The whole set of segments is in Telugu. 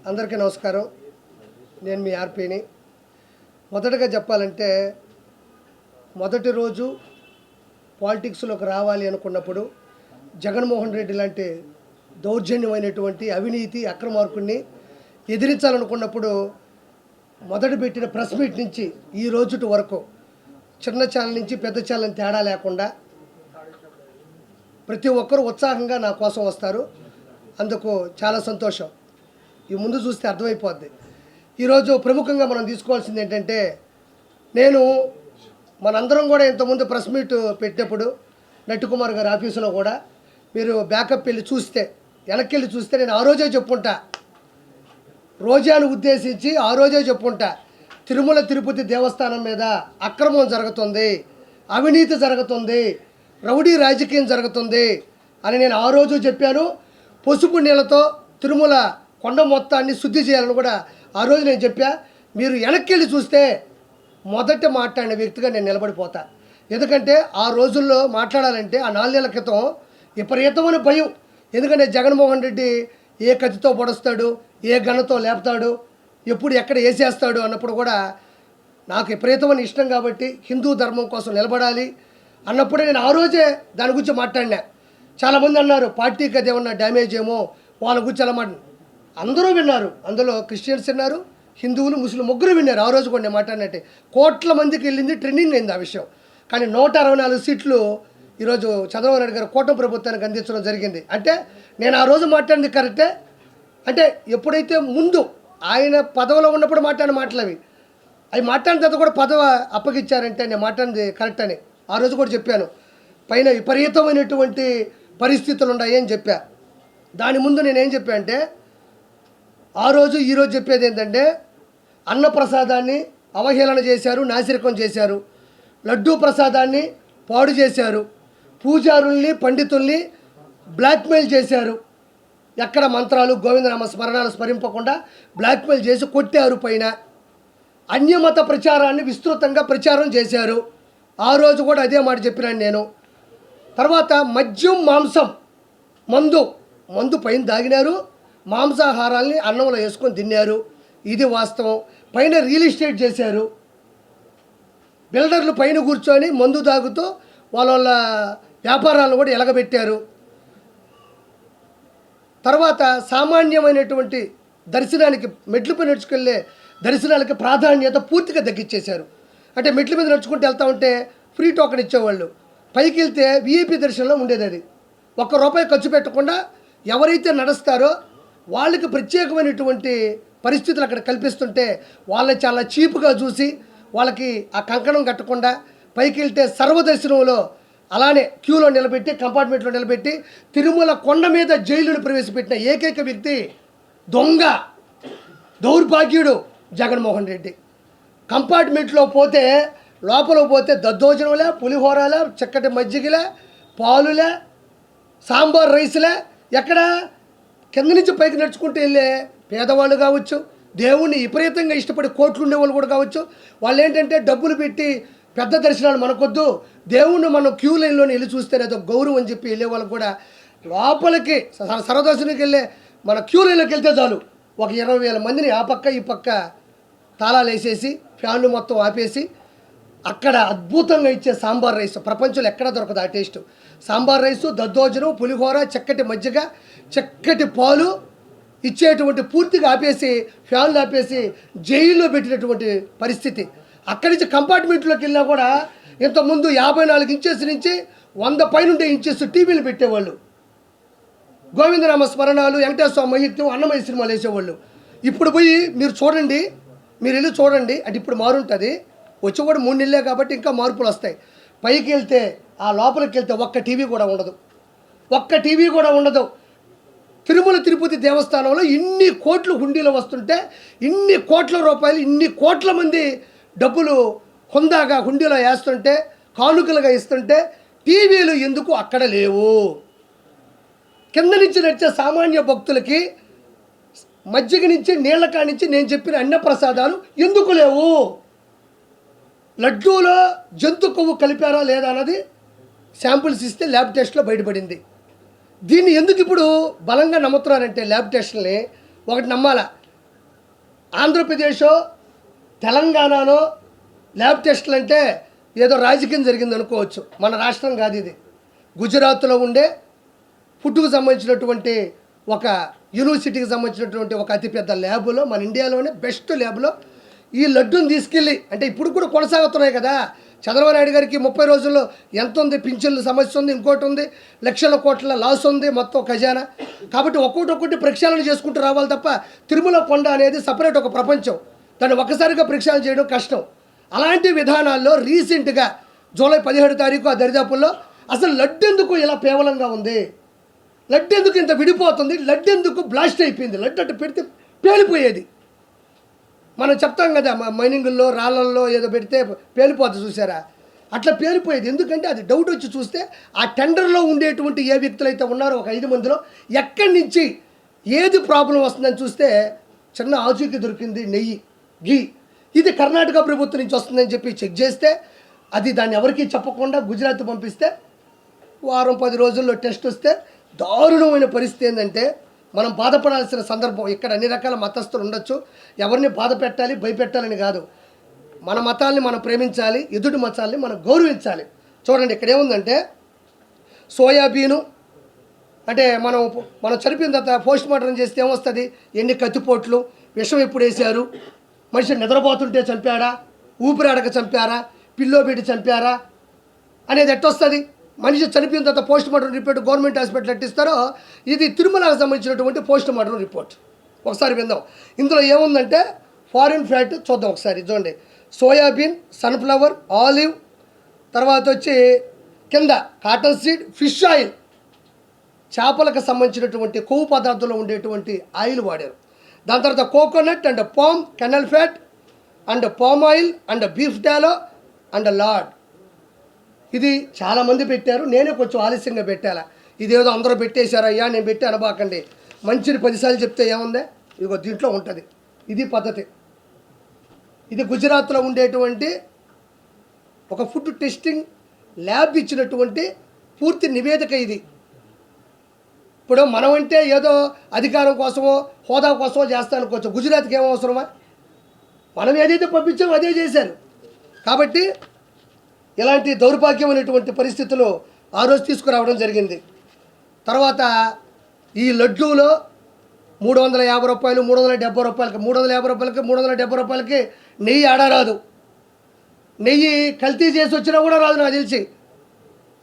అందరికీ నమస్కారం. నేను మీ ఆర్పీని. మొదటగా చెప్పాలంటే మొదటి రోజు పాలిటిక్స్లోకి రావాలి అనుకున్నప్పుడు జగన్మోహన్ రెడ్డి లాంటి దౌర్జన్యమైనటువంటి అవినీతి అక్రమార్కుడిని ఎదిరించాలనుకున్నప్పుడు మొదట పెట్టిన ప్రెస్ మీట్ నుంచి ఈ రోజుటి వరకు చిన్న ఛానల్ నుంచి పెద్ద ఛానల్ తేడా లేకుండా ప్రతి ఒక్కరూ ఉత్సాహంగా నా కోసం వస్తారు. అందుకు చాలా సంతోషం. ఈ ముందు చూస్తే అర్థమైపోద్ది. ఈరోజు ప్రముఖంగా మనం తీసుకోవాల్సింది ఏంటంటే, నేను మనందరం కూడా ఇంతకుముందు ప్రెస్ మీట్ పెట్టినప్పుడు నట్టుకుమార్ గారి ఆఫీసులో కూడా మీరు బ్యాకప్ వెళ్ళి చూస్తే, వెనక్కి వెళ్ళి చూస్తే నేను ఆ రోజే చెప్పుంటా, రోజాను ఉద్దేశించి ఆ రోజే చెప్పుంటా, తిరుమల తిరుపతి దేవస్థానం మీద అక్రమం జరుగుతుంది, అవినీతి జరుగుతుంది, రౌడీ రాజకీయం జరుగుతుంది అని నేను ఆ రోజు చెప్పాను. పసుపు నీళ్ళతో తిరుమల కొండ మొత్తాన్ని శుద్ధి చేయాలని కూడా ఆ రోజు నేను చెప్పా. మీరు వెనక్కి వెళ్ళి చూస్తే మొదట మాట్లాడిన వ్యక్తిగా నేను నిలబడిపోతా. ఎందుకంటే ఆ రోజుల్లో మాట్లాడాలంటే ఆ 4 నెలల క్రితం విపరీతమైన భయం. ఎందుకంటే జగన్మోహన్ రెడ్డి ఏ కత్తితో పొడుస్తాడు, ఏ గన్నతో లేపుతాడు, ఎప్పుడు ఎక్కడ వేసేస్తాడు అన్నప్పుడు కూడా నాకు విపరీతమైన ఇష్టం కాబట్టి హిందూ ధర్మం కోసం నిలబడాలి అన్నప్పుడే నేను ఆ రోజే దాని గురించి మాట్లాడినా. చాలామంది అన్నారు పార్టీకి అది ఏమన్నా డ్యామేజ్ ఏమో వాళ్ళ గురించి అలా అందరూ విన్నారు. అందులో క్రిస్టియన్స్ విన్నారు, హిందువులు, ముస్లిం ముగ్గురు విన్నారు. ఆ రోజు కూడా నేను మాట్లాడినట్టే కోట్ల మందికి వెళ్ళింది, ట్రెండింగ్ అయింది ఆ విషయం. కానీ 164 సీట్లు ఈరోజు చంద్రబాబు నాయుడు గారు కూటమి ప్రభుత్వానికి అందించడం జరిగింది. అంటే నేను ఆ రోజు మాట్లాడింది కరెక్టే. అంటే ఎప్పుడైతే ముందు ఆయన పదవిలో ఉన్నప్పుడు మాట్లాడిన మాటలు అవి మాట్లాడిన తర్వాత కూడా పదవి అప్పగిచ్చారంటే నేను మాట్లాడింది కరెక్ట్ అని ఆ రోజు కూడా చెప్పాను. పైన విపరీతమైనటువంటి పరిస్థితులు ఉన్నాయి అని చెప్పా. దాని ముందు నేనేం చెప్పా అంటే, ఆ రోజు ఈరోజు చెప్పేది ఏంటంటే, అన్నప్రసాదాన్ని అవహేళన చేశారు, నాసిరకం చేశారు, లడ్డూ ప్రసాదాన్ని పాడు చేశారు, పూజారుల్ని పండితుల్ని బ్లాక్మెయిల్ చేశారు, ఎక్కడ మంత్రాలు గోవిందనామ స్మరణాలు స్మరింపకుండా బ్లాక్మెయిల్ చేసి కొట్టారు. పైన అన్యమత ప్రచారాన్ని విస్తృతంగా ప్రచారం చేశారు. ఆ రోజు కూడా అదే మాట చెప్పినాను నేను. తర్వాత మద్యం, మాంసం, మందు పైన దాగినారు, మాంసాహారాల్ని అన్నంలో వేసుకొని తిన్నారు, ఇది వాస్తవం. పైన రియల్ ఎస్టేట్ చేశారు, బిల్డర్లు పైన కూర్చొని మందు తాగుతూ వాళ్ళ వ్యాపారాలను కూడా ఎలగబెట్టారు. తర్వాత సామాన్యమైనటువంటి దర్శనానికి మెట్లపై నడుచుకెళ్ళే దర్శనాలకి ప్రాధాన్యత పూర్తిగా తగ్గించేశారు. అంటే మెట్ల మీద నడుచుకుంటూ వెళ్తూ ఉంటే ఫ్రీ టోకెన్ ఇచ్చేవాళ్ళు, పైకి వెళ్తే విఐపి దర్శనంలో ఉండేది. అది ₹1 ఖర్చు పెట్టకుండా ఎవరైతే నడుస్తారో వాళ్ళకి ప్రత్యేకమైనటువంటి పరిస్థితులు అక్కడ కల్పిస్తుంటే వాళ్ళని చాలా చీప్గా చూసి వాళ్ళకి ఆ కంకణం కట్టకుండా పైకి వెళ్తే సర్వదర్శనంలో అలానే క్యూలో నిలబెట్టి, కంపార్ట్మెంట్లో నిలబెట్టి తిరుమల కొండ మీద జైలును ప్రవేశపెట్టిన ఏకైక వ్యక్తి దొంగ దౌర్భాగ్యుడు జగన్మోహన్ రెడ్డి. కంపార్ట్మెంట్లో పోతే లోపల పోతే దద్దోజనంలే, పులిహోరలే, చక్కటి మజ్జిగలే, పాలులే, సాంబార్ రైస్లే, ఎక్కడ కింద నుంచి పైకి నడుచుకుంటూ వెళ్ళే పేదవాళ్ళు కావచ్చు, దేవుణ్ణి విపరీతంగా ఇష్టపడి కోట్లు ఉండేవాళ్ళు కూడా కావచ్చు, వాళ్ళు ఏంటంటే డబ్బులు పెట్టి పెద్ద దర్శనాలు మనకొద్దు, దేవుణ్ణి మనం క్యూ లైన్లోనే వెళ్ళి చూస్తేనే అదొక గౌరవం అని చెప్పి వెళ్ళే వాళ్ళకు కూడా లోపలికి సర్వదర్శనానికి వెళ్ళే మన క్యూ లైన్లోకి వెళ్తే చాలు ఒక 20,000 మందిని ఆ పక్క ఈ పక్క తాళాలు వేసేసి ఫ్యాన్లు మొత్తం ఆపేసి అక్కడ అద్భుతంగా ఇచ్చే సాంబార్ రైస్ ప్రపంచంలో ఎక్కడ దొరకదు ఆ టేస్ట్. సాంబార్ రైసు, దద్దోజనం, పులిహోర, చక్కటి మజ్జిగ, చక్కటి పాలు ఇచ్చేటువంటి పూర్తిగా ఆపేసి ఫ్యాన్లు ఆపేసి జైల్లో పెట్టినటువంటి పరిస్థితి. అక్కడి నుంచి కంపార్ట్మెంట్లోకి వెళ్ళినా కూడా ఇంతకుముందు 54 ఇంచెస్ నుంచి 100 పైనుండే ఇంచెస్ టీవీలు పెట్టేవాళ్ళు, గోవిందనామ స్మరణాలు, వెంకటేశ్వర స్వామి మహిత్యం, అన్నమయ్య సినిమాలు వేసేవాళ్ళు. ఇప్పుడు పోయి మీరు చూడండి, మీరు వెళ్ళి చూడండి. అంటే ఇప్పుడు మారుంటుంది, వచ్చి కూడా 3 నెలలే కాబట్టి ఇంకా మార్పులు వస్తాయి. పైకి వెళ్తే ఆ లోపలికి వెళ్తే ఒక్క టీవీ కూడా ఉండదు. తిరుమల తిరుపతి దేవస్థానంలో ఇన్ని కోట్లు హుండీలో వస్తుంటే, ఇన్ని కోట్ల రూపాయలు, ఇన్ని కోట్ల మంది డబ్బులు హుందాగా హుండీలో వేస్తుంటే, కానుకలుగా ఇస్తుంటే టీవీలు ఎందుకు అక్కడ లేవు? కింద నుంచి నడిచే సామాన్య భక్తులకి మజ్జిగ నుంచి నీళ్ల కానించి నేను చెప్పిన అన్నప్రసాదాలు ఎందుకు లేవు? లడ్డూలో జంతు కొవ్వు కలిపారా లేదా అన్నది శాంపుల్స్ ఇస్తే ల్యాబ్ టెస్ట్లో బయటపడింది. దీన్ని ఎందుకు ఇప్పుడు బలంగా నమ్ముతున్నారంటే ల్యాబ్ టెస్ట్ని ఒకటి నమ్మాలా, ఆంధ్రప్రదేశో తెలంగాణనో ల్యాబ్ టెస్టులు అంటే ఏదో రాజకీయం జరిగింది అనుకోవచ్చు. మన రాష్ట్రం కాదు ఇది. గుజరాత్లో ఉండే ఫుడ్కు సంబంధించినటువంటి ఒక యూనివర్సిటీకి సంబంధించినటువంటి ఒక అతిపెద్ద ల్యాబ్లో, మన ఇండియాలోనే బెస్ట్ ల్యాబ్లో ఈ లడ్డూని తీసుకెళ్ళి, అంటే ఇప్పుడు కూడా కొనసాగుతున్నాయి కదా. చంద్రబాబు నాయుడు గారికి 30 రోజుల్లో ఎంత ఉంది, పింఛన్ల సమస్య ఉంది, ఇంకోటి ఉంది, లక్షల కోట్ల లాస్ ఉంది మొత్తం ఖజానా. కాబట్టి ఒక్కొక్కటి ప్రక్షాళన చేసుకుంటూ రావాలి తప్ప తిరుమల కొండ అనేది సపరేట్ ఒక ప్రపంచం. దాన్ని ఒక్కసారిగా ప్రక్షాళన చేయడం కష్టం. అలాంటి విధానాల్లో రీసెంట్గా జూలై 17 తారీఖు ఆ దరిదాపుల్లో అసలు లడ్డు ఎందుకు ఇలా పేవలంగా ఉంది, లడ్డు ఎందుకు ఇంత విడిపోతుంది, లడ్డు ఎందుకు బ్లాస్ట్ అయిపోయింది, లడ్డు అట్టు పెడితే పేలిపోయేది. మనం చెప్తాం కదా మైనింగుల్లో రాళ్ళల్లో ఏదో పెడితే పేలిపోద్ది, చూసారా? అట్లా పేలిపోయేది. ఎందుకంటే అది డౌట్ వచ్చి చూస్తే ఆ టెండర్లో ఉండేటువంటి ఏ వ్యక్తులు అయితే ఉన్నారో ఒక 5 మందిలో ఎక్కడి నుంచి ఏది ప్రాబ్లం వస్తుందని చూస్తే చిన్న ఆచూకీ దొరికింది, నెయ్యి, ఘీ. ఇది కర్ణాటక ప్రభుత్వం నుంచి వస్తుందని చెప్పి చెక్ చేస్తే అది దాన్ని ఎవరికీ చెప్పకుండా గుజరాత్ పంపిస్తే వారం 10 రోజుల్లో టెస్ట్ వస్తే దారుణమైన పరిస్థితి ఏంటంటే మనం బాధపడాల్సిన సందర్భం. ఇక్కడ అన్ని రకాల మతస్థులు ఉండొచ్చు, ఎవరిని బాధ పెట్టాలి భయపెట్టాలని కాదు. మన మతాల్ని మనం ప్రేమించాలి, ఎదుటి మతాల్ని మనం గౌరవించాలి. చూడండి ఇక్కడ ఏముందంటే సోయాబీను అంటే మనం చనిపోయిన తర్వాత పోస్ట్ మార్టం చేస్తే ఏమొస్తుంది, ఎన్ని కత్తిపోట్లు, విషం ఎప్పుడు వేశారు, మనిషి నిద్రపోతుంటే చంపాడా, ఊపిరాడక చంపారా, పిల్లో పెట్టి చంపారా అనేది ఎట్టొస్తుంది. మనిషి చనిపోయిన తర్వాత post mortem report government hospital ఎట్టిస్తారో ఇది తిరుమలకు సంబంధించినటువంటి పోస్ట్ మార్టం రిపోర్ట్. ఒకసారి విందాం. ఇందులో ఏముందంటే ఫారిన్ ఫ్యాట్ చూద్దాం ఒకసారి. చూడండి, సోయాబీన్, సన్ఫ్లవర్, ఆలివ్, తర్వాత వచ్చి కింద కాటన్ సీడ్, ఫిష్ ఆయిల్, చేపలకు సంబంధించినటువంటి కొవ్వు పదార్థంలో ఉండేటువంటి ఆయిల్ వాడారు. దాని తర్వాత coconut and palm kernel fat and palm oil and beef tallow and lard. ఇది చాలామంది పెట్టారు, నేనే కొంచెం ఆలస్యంగా పెట్టాలా. ఇదేదో అందరూ పెట్టేశారు, అయ్యా నేను పెట్టి అనబాకండి. మంచిని 10 సార్లు చెప్తే ఏముంది, ఇదిగో దీంట్లో ఉంటుంది. ఇది పద్ధతి. ఇది గుజరాత్లో ఉండేటువంటి ఒక ఫుడ్ టెస్టింగ్ ల్యాబ్ ఇచ్చినటువంటి పూర్తి నివేదిక ఇది. ఇప్పుడు మనం అంటే ఏదో అధికారం కోసమో హోదా కోసమో చేస్తా అనుకోవచ్చు, గుజరాత్కి ఏమో అవసరమా? మనం ఏదైతే పంపించామో అదే చేశారు. కాబట్టి ఇలాంటి దౌర్భాగ్యమైనటువంటి పరిస్థితులు ఆ రోజు తీసుకురావడం జరిగింది. తర్వాత ఈ లడ్డూలో 350 రూపాయలు, 370 రూపాయలకి, 350 రూపాయలకి, 370 రూపాయలకి నెయ్యి ఆడరాదు. నెయ్యి కల్తీ చేసి వచ్చినా కూడా రాదు నాకు తెలిసి.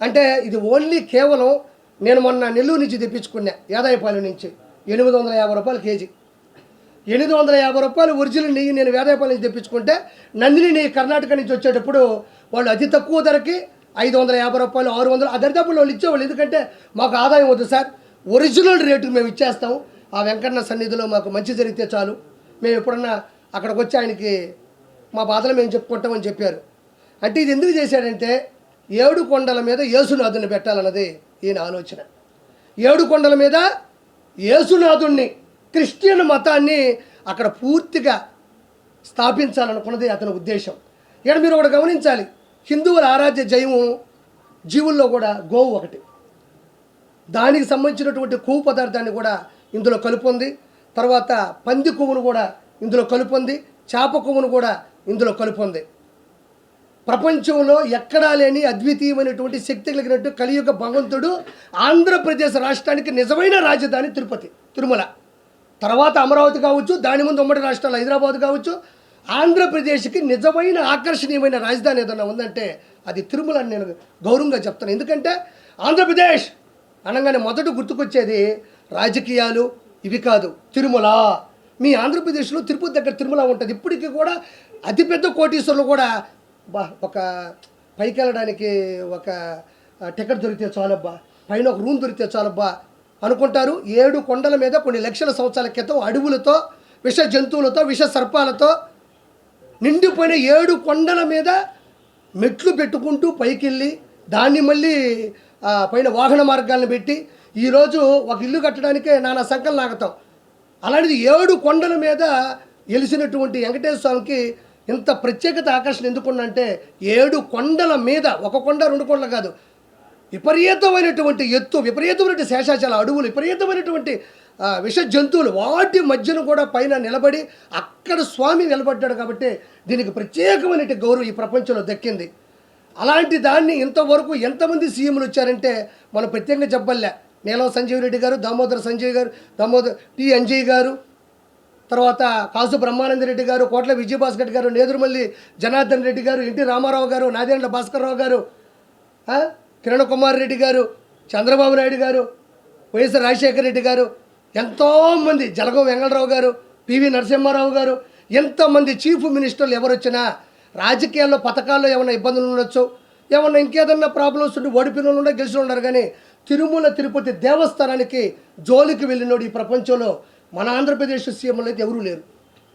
అంటే ఇది ఓన్లీ కేవలం నేను మొన్న నెల్లూరు నుంచి తెప్పించుకున్నా, యాదాయపాలెం నుంచి 850 రూపాయలు కేజీ. 850 రూపాయలు ఒరిజినల్ నెయ్యి నేను వేదాయపాలెం నుంచి తెప్పించుకుంటే నందిని నెయ్యి కర్ణాటక నుంచి వచ్చేటప్పుడు వాళ్ళు అతి తక్కువ ధరకి 550 రూపాయలు, 600 ఆ దరిదాపుల్లో వాళ్ళు ఇచ్చేవాళ్ళు. ఎందుకంటే మాకు ఆదాయం వద్దు సార్, ఒరిజినల్ రేటుకు మేము ఇచ్చేస్తాం, ఆ వెంకన్న సన్నిధిలో మాకు మంచి జరిగితే చాలు, మేము ఎప్పుడన్నా అక్కడికి వచ్చి ఆయనకి మా బాధలు మేము చెప్పుకుంటామని చెప్పారు. అంటే ఇది ఎందుకు చేశాడంటే 7 కొండల మీద యేసునాథుని పెట్టాలన్నది ఈయన ఆలోచన. 7 కొండల మీద యేసునాథుణ్ణి, క్రిస్టియన్ మతాన్ని అక్కడ పూర్తిగా స్థాపించాలనుకున్నది అతని ఉద్దేశం. ఇక్కడ మీరు ఒకటి గమనించాలి, హిందువుల ఆరాధ్య జైవం జీవుల్లో కూడా గోవు ఒకటి. దానికి సంబంధించినటువంటి కొవ్వు పదార్థాన్ని కూడా ఇందులో కలుపుంది. తర్వాత పంది కొవ్వును కూడా ఇందులో కలుపుంది, చేప కొవ్వును కూడా ఇందులో కలుపుంది. ప్రపంచంలో ఎక్కడా లేని అద్వితీయమైనటువంటి శక్తి కలిగినట్టు కలియుగ భగవంతుడు ఆంధ్రప్రదేశ్ రాష్ట్రానికి నిజమైన రాజధాని తిరుమల. తర్వాత అమరావతి కావచ్చు, దాని ముందు ఉమ్మడి రాష్ట్రాలు హైదరాబాద్ కావచ్చు, ఆంధ్రప్రదేశ్కి నిజమైన ఆకర్షణీయమైన రాజధాని ఏదన్నా ఉందంటే అది తిరుమల అని నేను గౌరవంగా చెప్తాను. ఎందుకంటే ఆంధ్రప్రదేశ్ అనగానే మొదట గుర్తుకొచ్చేది రాజకీయాలు ఇవి కాదు, తిరుమల. మీ ఆంధ్రప్రదేశ్లో తిరుపతి దగ్గర తిరుమల ఉంటుంది. ఇప్పటికీ కూడా అతిపెద్ద కోటీశ్వరులు కూడా ఒక పైకి వెళ్ళడానికి ఒక టికెట్ దొరికితే చాలబ్బా, పైన ఒక రూమ్ దొరికితే చాలబ్బా అనుకుంటారు. 7 కొండల మీద కొన్ని లక్షల సంవత్సరాల క్రితం అడవులతో, విష జంతువులతో, విష సర్పాలతో నిండిపోయిన 7 కొండల మీద మెట్లు పెట్టుకుంటూ పైకి వెళ్ళి దాన్ని మళ్ళీ పైన వాహన మార్గాలను పెట్టి ఈరోజు ఒక ఇల్లు కట్టడానికే నానా సంకలు నాగతాం. అలాంటిది 7 కొండల మీద వెలిసినటువంటి వెంకటేశ్వర స్వామికి ఇంత ప్రత్యేకత ఆకర్షణ ఎందుకున్నంటే 7 కొండల మీద, ఒక కొండ 2 కొండలు కాదు, విపరీతమైనటువంటి ఎత్తు, విపరీతమైనటువంటి శేషాచల అడవులు, విపరీతమైనటువంటి విష జంతువులు, వాటి మధ్యన కూడా పైన నిలబడి అక్కడ స్వామి నిలబడ్డాడు. కాబట్టి దీనికి ప్రత్యేకమైన గౌరవం ఈ ప్రపంచంలో దక్కింది. అలాంటి దాన్ని ఇంతవరకు ఎంతమంది సీఎంలు వచ్చారంటే మనం ప్రత్యేకంగా చెప్పలే. నీలం సంజీవ్ రెడ్డి గారు, దామోదర్ సంజయ్ గారు, దామోదర్ టి అంజయ్ గారు, తర్వాత కాసు బ్రహ్మానంద రెడ్డి గారు, కోట్ల విజయభాస్కర్ గారు, నేదురుమల్లి జనార్దన్ రెడ్డి గారు, ఎన్టీ రామారావు గారు, నాదెండ్ల భాస్కర్రావు గారు, కిరణ్ కుమార్ రెడ్డి గారు, చంద్రబాబు నాయుడు గారు, వైఎస్ రాజశేఖర రెడ్డి గారు, ఎంతోమంది, జలగం వెంగళరావు గారు, పివి నరసింహారావు గారు, ఎంతమంది చీఫ్ మినిస్టర్లు ఎవరు వచ్చినా రాజకీయాల్లో పథకాల్లో ఏమైనా ఇబ్బందులు ఉండొచ్చు, ఏమన్నా ఇంకేదన్నా ప్రాబ్లమ్స్ ఉండి ఓడిపోయిన వాళ్ళు ఉండే గెలిచిన ఉన్నారు. కానీ తిరుమల తిరుపతి దేవస్థానానికి జోలికి వెళ్ళినోడు ఈ ప్రపంచంలో మన ఆంధ్రప్రదేశ్ సీఎంలు అయితే ఎవరూ లేరు.